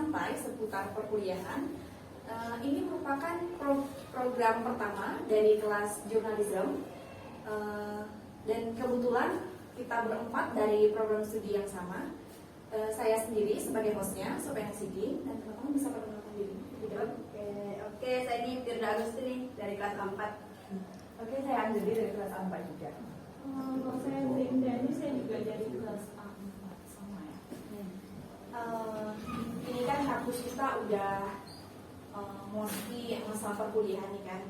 santai seputar perkuliahan. Ini merupakan program pertama dari kelas jurnalism, dan kebetulan kita berempat dari program studi yang sama. Saya sendiri sebagai hostnya, Sofian Sidin, dan teman-teman bisa perkenalkan diri. Oke, saya ini Firda Agustini dari kelas 4. Oke, saya Anjeli dari kelas 4 juga. Kalau saya Zinda, saya juga dari kelas A4 sama ya. Ini kan kampus kita udah mostly masalah perkuliahan nih kan.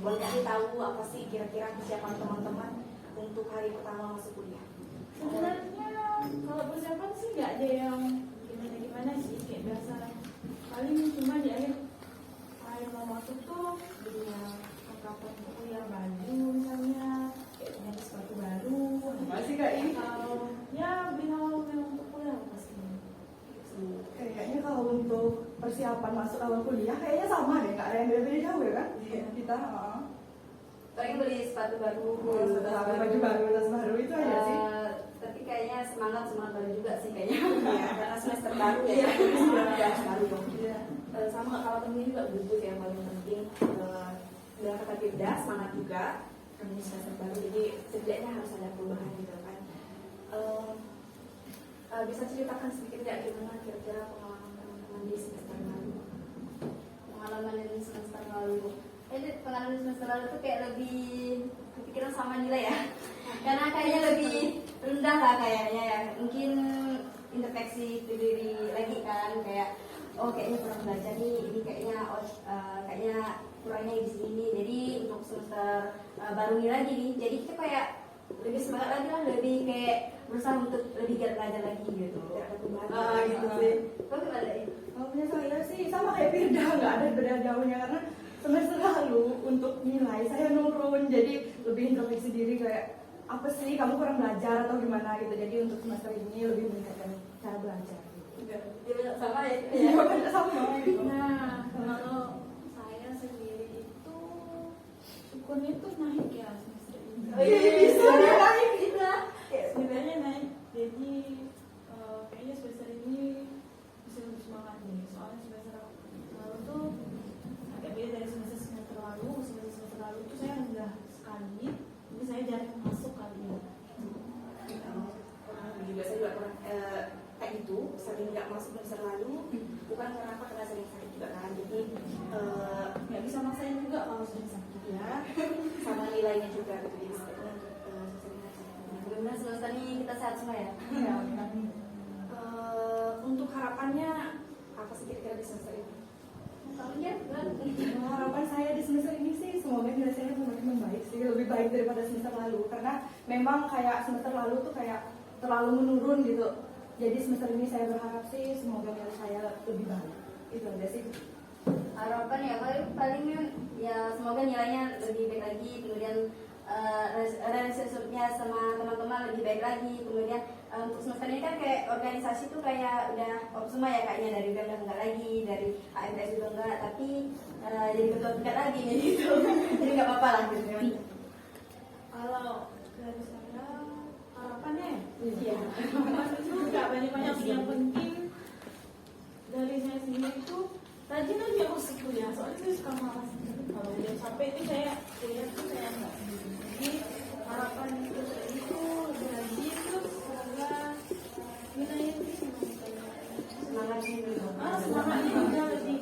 Boleh kasih tahu apa sih kira-kira kesiapan teman-teman untuk hari pertama masuk kuliah? Sebenarnya kalau persiapan sih nggak ada yang gimana sih, kayak biasa. Paling cuma di akhir mau masuk tuh beli perlengkapan untuk kuliah, baju misalnya, kayak punya sepatu baru. Masih kayak ini. Ya beli hal untuk kuliah pasti. Kayaknya kalau untuk persiapan masuk awal kuliah kayaknya sama deh, nggak ada yang beda-beda jauh ya kan? Iya. Kita Paling beli sepatu baru, baju baru, tas baru itu aja sih. Tapi kayaknya semangat baru juga sih kayaknya. Ya, karena semester baru ya. Iya. Baru dong. Sama kalau temen juga bubut yang paling penting. Dan kata Firda, semangat juga. Ini semester baru, jadi setidaknya harus ada perubahan gitu kan. Bisa ceritakan sedikit nggak gimana kira-kira pengalaman teman-teman di semester lalu? Pengalaman di semester lalu. Pengalaman di semester lalu tuh kayak lebih kepikiran sama nilai ya. Karena kayaknya lebih rendah lah kayaknya ya. Mungkin introspeksi diri lagi kan, kayak kayaknya kurang belajar nih, ini kayaknya kayaknya kurangnya di sini. Jadi untuk semester baru ini lagi nih, jadi kita kayak lebih semangat lagi lah, lebih kayak berusaha untuk lebih giat belajar lagi gitu. Gitu sih. Kau gimana ya? Kalau punya saya sih sama kayak Firda, nggak ada beda jauhnya karena semester lalu untuk nilai saya nurun, jadi lebih introspeksi diri kayak apa sih kamu kurang belajar atau gimana gitu. Jadi untuk semester ini lebih meningkatkan cara belajar. Iya, sama ya. Iya, banyak sama gitu. Nah, kalau saya sendiri itu syukurnya tuh naik ya semester ini. Oh iya, bisa naik gitu lah. Sebenarnya naik, jadi kayaknya semester ini bisa lebih semangat nih. Soalnya semester lalu tuh agak beda dari semester lalu. Semester lalu tuh saya rendah sekali, jadi saya jarang masuk kali ya. Juga saya juga pernah kayak gitu, sering nggak masuk semester lalu, bukan karena apa, karena sering sakit juga kan. Jadi Nggak bisa maksain juga kalau sering sakit ya. sama nilainya juga gitu. Jadi sepertinya untuk sering aja. Mudah-mudahan semester ini kita sehat semua ya. Iya, Untuk harapannya apa sih kira-kira di semester ini? Kalian harapan saya di semester ini sih semoga nilai saya semakin membaik sih, lebih baik daripada semester lalu karena memang kayak semester lalu tuh kayak terlalu menurun gitu. Jadi semester ini saya berharap sih semoga nilai saya lebih baik. Itu aja sih. harapan ya paling ya semoga nilainya lebih baik lagi, kemudian relationship-nya sama teman-teman lebih baik lagi, kemudian untuk semester ini kan kayak organisasi tuh kayak udah semua ya kayaknya, dari BEM udah enggak lagi, dari AMPS juga enggak, tapi jadi ketua tingkat lagi nih gitu. Jadi nggak apa-apa lah gitu. Kalau dari saya harapannya Iya. masih juga banyak-banyak sih. Yang penting dari saya sendiri itu rajin aja masuk kuliah, soalnya saya suka malas. Kalau udah capek itu saya kuliah tuh saya nggak sendiri. Jadi harapan itu saya itu lebih rajin, terus semoga nilainya itu Semangatnya dulu. semangatnya juga lebih.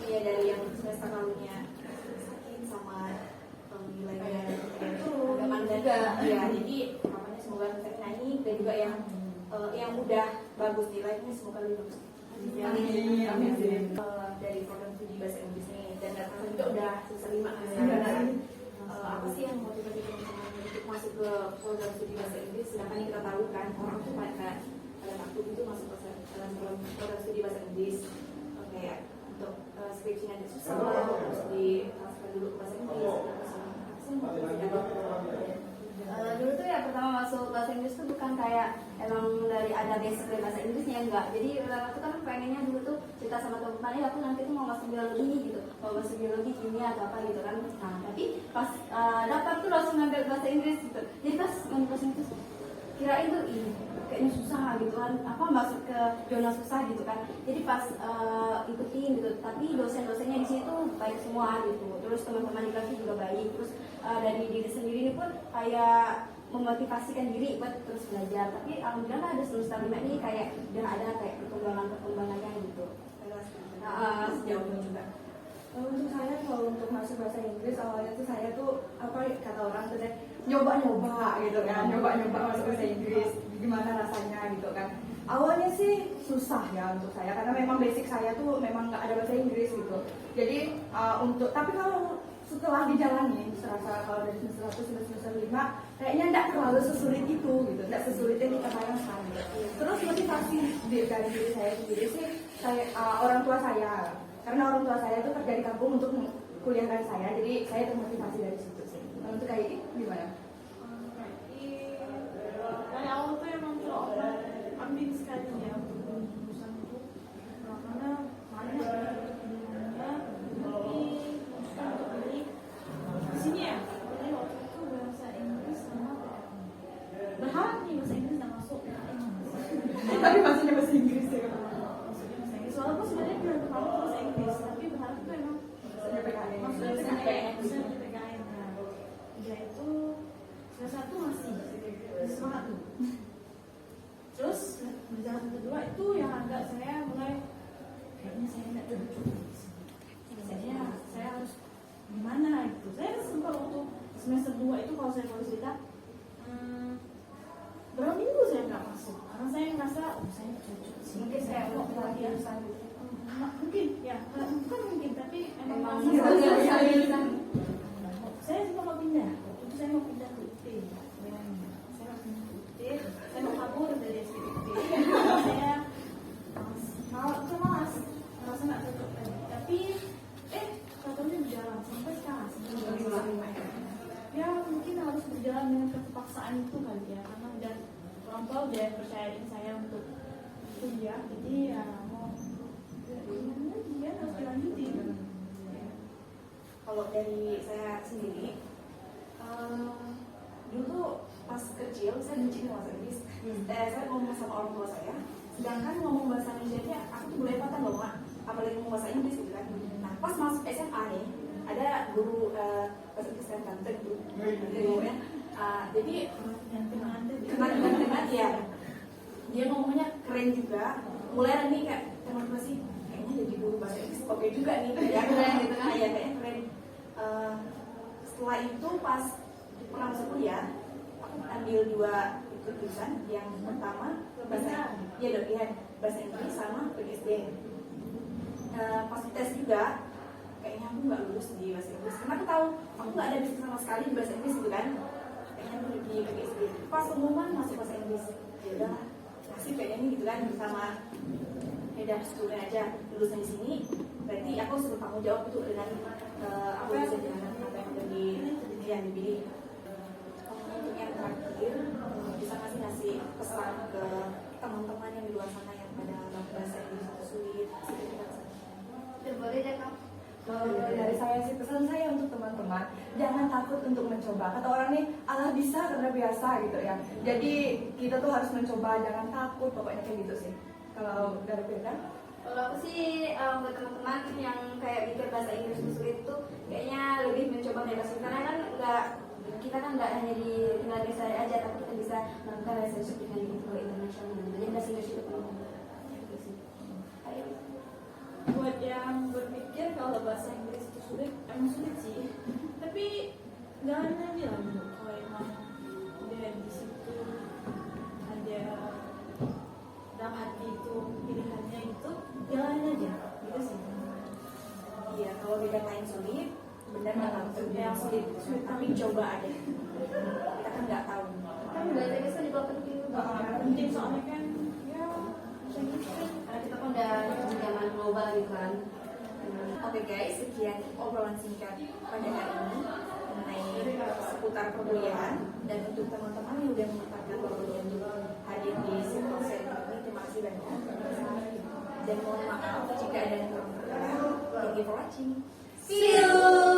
Iya, dari yang semester lalunya sakit sama nilainya itu agak juga. Ya, jadi harapannya semoga semester naik, dan juga yang udah bagus nilainya semoga lebih bagus. Amin. Dari program studi bahasa Inggris nih, dan datang juga udah semester 5 apa sih yang motivasi teman-teman untuk masuk ke program studi bahasa Inggris? Sedangkan kita tahu kan orang tuh pada waktu itu masuk ke dalam program studi bahasa Inggris kayak untuk skripsinya itu susah lah, harus di transfer dulu ke bahasa Inggris. Dulu tuh ya pertama masuk bahasa Inggris tuh bukan kayak emang dari ada basic dari bahasa Inggrisnya, enggak. Jadi pertama tuh kan pengennya dulu tuh cerita sama teman-teman, aku nanti tuh mau masuk biologi gitu, mau masuk biologi, kimia atau apa gitu kan. Nah tapi pas daftar tuh langsung ngambil bahasa Inggris gitu. Jadi pas ngambil bahasa Inggris kirain tuh kayaknya susah gitu kan, apa masuk ke zona susah gitu kan. Jadi pas ikutin gitu, tapi dosen-dosennya di situ baik semua gitu. Terus teman-teman di kelas juga baik. Terus dari diri sendiri ini pun kayak memotivasikan diri buat terus belajar. Tapi alhamdulillah ada semester 5 ini kayak udah ada kayak perkembangannya gitu. Sejauh ini juga. Untuk saya kalau untuk masuk bahasa Inggris awalnya tuh saya tuh apa kata orang tuh deh nyoba-nyoba gitu kan, nyoba-nyoba masuk bahasa Inggris gimana rasanya gitu kan. Awalnya sih susah ya untuk saya karena memang basic saya tuh memang nggak ada bahasa Inggris gitu. Jadi tapi kalau setelah dijalani serasa kalau dari semester 1 sampai semester 5 kayaknya nggak terlalu sesulit itu gitu, nggak sesulit yang kita bayangkan gitu. Terus motivasi dari diri saya sendiri sih orang tua saya, karena orang tua saya itu kerja di kampung untuk kuliahkan saya, jadi saya termotivasi dari situ sih. Untuk kayak ini gimana? Dari awal tuh emang terlalu ambil sekali ya untuk jurusan itu, karena banyak pilihannya, tapi untuk pilih di sini ya. Jadi waktu itu bahasa Inggris sama berharap nih bahasa Inggris nggak masuk Tapi maksudnya bahasa Inggris ya kan? maksudnya bahasa Inggris. Walaupun sebenarnya pilihan pertama tuh bahasa Inggris, tapi berharap tuh emang Maksudnya PKN. maksudnya PKN, maksudnya PKN. Nah, udah itu salah satu masih semangat tuh. Terus berjalan kedua itu yang agak saya mulai kayaknya saya nggak cocok di sini. Saya harus gimana gitu. Saya sempat waktu semester 2 itu kalau saya boleh cerita, berapa minggu saya nggak masuk karena saya ngerasa saya nggak cocok di sini. Mungkin saya mau lagi latihan mungkin ya bukan mungkin tapi emang saya juga mau pindah. Waktu itu saya mau pindah ke UT. Saya mau pindah ke UT. Saya mau kabur dari SPDT. Saya malas, merasa nggak cocok tadi. Tapi katanya berjalan sampai sekarang. Ya mungkin harus berjalan dengan keterpaksaan itu kali ya, karena udah orang tua udah percayain saya untuk kuliah, jadi ya mau gimana dia harus dilanjutin. Kalau dari saya sendiri, dulu pas kecil saya benci bahasa Inggris. Saya ngomong sama orang tua saya, sedangkan ngomong bahasa Indonesia aku tuh boleh patah loh mak, apalagi ngomong bahasa Inggris gitu kan. Nah pas masuk SMA nih, ada guru bahasa Inggris kan ganteng tuh, ya. Jadi Yang teman-teman ya, dia ngomongnya keren juga. Mulai nih kayak teman-teman sih, kayaknya jadi guru bahasa Inggris oke juga nih, ya keren gitu kan, ya kayaknya keren. Setelah itu pas pernah masuk kuliah, aku ambil 2 jurusan. Yang pertama bahasa bahasa Inggris sama PGSD. Pas tes juga kayaknya aku nggak lulus di bahasa Inggris karena aku tahu aku nggak ada bisnis sama sekali di bahasa Inggris gitu kan. Kayaknya aku di PGSD. Pas pengumuman masuk bahasa Inggris, ya udah nasib kayaknya ini gitu kan, sama ya udah syukurin aja lulusan di sini. Berarti aku harus bertanggung jawab itu dengan apa yang bisa jalan, apa yang udah dipilih. Untuk yang terakhir, bisa ngasih pesan ke teman-teman yang di luar sana yang pada bahasa Inggris itu sulit. boleh deh Kak. Dari saya sih pesan saya untuk teman-teman, jangan takut untuk mencoba. Kata orang nih, Allah bisa karena biasa gitu ya. Jadi kita tuh harus mencoba, jangan takut, pokoknya kayak gitu sih. Kalau dari Firda? Kalau aku sih buat teman-teman yang kayak mikir bahasa Inggris itu sulit tuh kayaknya lebih mencoba bebas, karena kan kita kan nggak hanya di tinggal di saya aja, tapi kita bisa melakukan relationship dengan ke internasional. Jadi bahasa Inggris itu perlu. Gitu sih. Ayo. Buat yang berpikir kalau bahasa Inggris itu sulit, emang sulit sih. Tapi jalanin aja lah dulu. Kalau emang udah di situ ada dalam hati itu pilihannya itu, jalanin aja. Gitu sih. Iya, kalau bidang lain sulit, benar nggak yang sulit, tapi coba aja. Kita kan nggak tahu. Kan bahasa Inggris kan juga penting. Penting soalnya kan ya bahasa Inggris kan Karena kita kan udah di zaman global gitu kan. Oke guys, sekian obrolan singkat pada hari ini mengenai seputar perkuliahan. Dan untuk teman-teman yang udah menyempatkan waktunya untuk hadir di konser ini, terima kasih banyak. Dan mohon maaf jika ada yang kurang berkenan. Thank you for watching. See you.